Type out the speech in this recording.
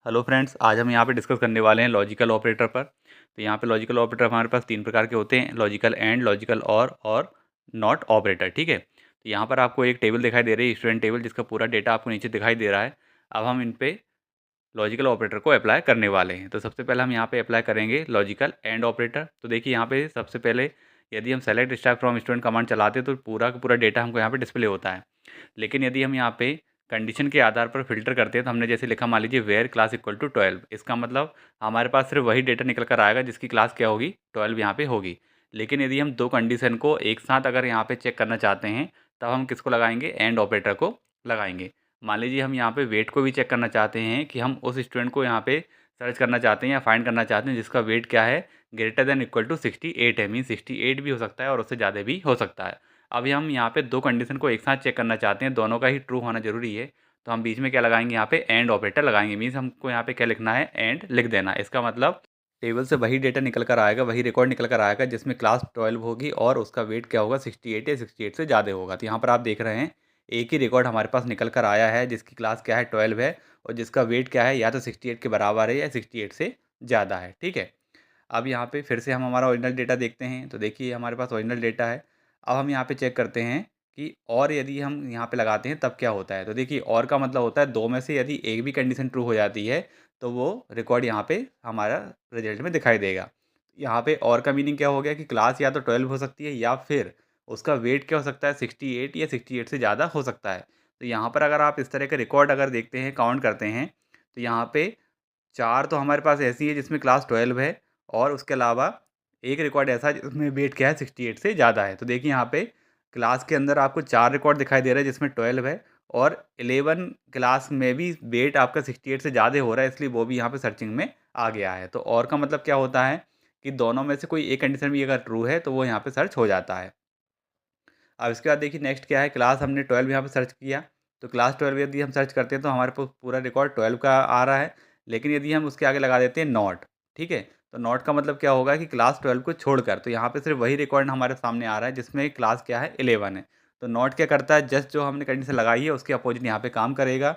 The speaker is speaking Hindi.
हेलो फ्रेंड्स, आज हम यहाँ पे डिस्कस करने वाले हैं लॉजिकल ऑपरेटर पर। तो यहाँ पे लॉजिकल ऑपरेटर हमारे पास 3 प्रकार के होते हैं, लॉजिकल एंड, लॉजिकल और नॉट ऑपरेटर। ठीक है। तो यहाँ पर आपको एक टेबल दिखाई दे रही है, स्टूडेंट टेबल, जिसका पूरा डेटा आपको नीचे दिखाई दे रहा है। अब हम इन पे लॉजिकल ऑपरेटर को अप्लाई करने वाले हैं। तो सबसे पहले हम यहाँ पे अप्लाई करेंगे लॉजिकल एंड ऑपरेटर। तो देखिए यहाँ पे सबसे पहले यदि हम select stack from student command चलाते हैं तो पूरा का पूरा डेटा हमको यहाँ पे डिस्प्ले होता है। लेकिन यदि हम यहाँ पे कंडीशन के आधार पर फ़िल्टर करते हैं तो हमने जैसे लिखा, मान लीजिए वेयर क्लास इक्वल टू 12, इसका मतलब हमारे पास सिर्फ वही डेटा निकल कर आएगा जिसकी क्लास क्या होगी, 12 यहाँ पे होगी। लेकिन यदि हम दो कंडीशन को एक साथ अगर यहाँ पे चेक करना चाहते हैं तब हम किसको लगाएंगे, एंड ऑपरेटर को लगाएंगे। मान लीजिए हम यहाँ पे वेट को भी चेक करना चाहते हैं कि हम उस स्टूडेंट को यहाँ पे सर्च करना चाहते हैं या फाइंड करना चाहते हैं जिसका वेट क्या है, ग्रेटर देन इक्वल टू 68 है। मीन 68 भी हो सकता है और उससे ज़्यादा भी हो सकता है। अभी हम यहाँ पे दो कंडीशन को एक साथ चेक करना चाहते हैं, दोनों का ही ट्रू होना जरूरी है। तो हम बीच में क्या लगाएंगे, यहाँ पे एंड ऑपरेटर लगाएंगे। मीन्स हमको यहाँ पे क्या लिखना है, एंड लिख देना। इसका मतलब टेबल से वही डेटा निकल कर आएगा, वही रिकॉर्ड निकल कर आएगा जिसमें क्लास 12 होगी और उसका वेट क्या होगा, 68 या 68 से ज़्यादा होगा। तो यहाँ पर आप देख रहे हैं एक ही रिकॉर्ड हमारे पास निकल कर आया है जिसकी क्लास क्या है, 12 है, और जिसका वेट क्या है, या तो 68 के बराबर है या 68 से ज़्यादा है। ठीक है। अब यहाँ पे फिर से हम हमारा ओरिजिनल डेटा देखते हैं। तो देखिए हमारे पास ओरिजिनल डेटा है। अब हम यहाँ पे चेक करते हैं कि और यदि हम यहाँ पे लगाते हैं तब क्या होता है। तो देखिए और का मतलब होता है दो में से यदि एक भी कंडीशन ट्रू हो जाती है तो वो रिकॉर्ड यहाँ पे हमारा रिजल्ट में दिखाई देगा। यहाँ पे और का मीनिंग क्या हो गया कि क्लास या तो 12 हो सकती है या फिर उसका वेट क्या हो सकता है, 68 या 68 से ज़्यादा हो सकता है। तो यहाँ पर अगर आप इस तरह के रिकॉर्ड अगर देखते हैं, काउंट करते हैं, तो यहाँ पे 4 तो हमारे पास ऐसी है जिसमें क्लास 12 है, और उसके अलावा एक रिकॉर्ड ऐसा है जिसमें वेट क्या है, 68 से ज़्यादा है। तो देखिए यहाँ पे क्लास के अंदर आपको 4 रिकॉर्ड दिखाई दे रहे हैं जिसमें 12 है, और 11 क्लास में भी वेट आपका 68 से ज़्यादा हो रहा है, इसलिए वो भी यहाँ पे सर्चिंग में आ गया है। तो और का मतलब क्या होता है कि दोनों में से कोई एक कंडीशन भी अगर ट्रू है तो वो यहाँ पे सर्च हो जाता है। अब इसके बाद देखिए नेक्स्ट क्या है, क्लास हमने 12 यहाँ पे सर्च किया। तो क्लास 12 यदि हम सर्च करते हैं तो हमारे पास पूरा रिकॉर्ड 12 का आ रहा है। लेकिन यदि हम उसके आगे लगा देते हैं नॉट, ठीक है, तो नॉट का मतलब क्या होगा कि क्लास 12 को छोड़कर, तो यहाँ पे सिर्फ वही रिकॉर्ड हमारे सामने आ रहा है जिसमें क्लास क्या है, 11 है। तो नॉट क्या करता है, जस्ट जो हमने कंडीशन लगाई है उसके अपोजिट यहाँ पे काम करेगा।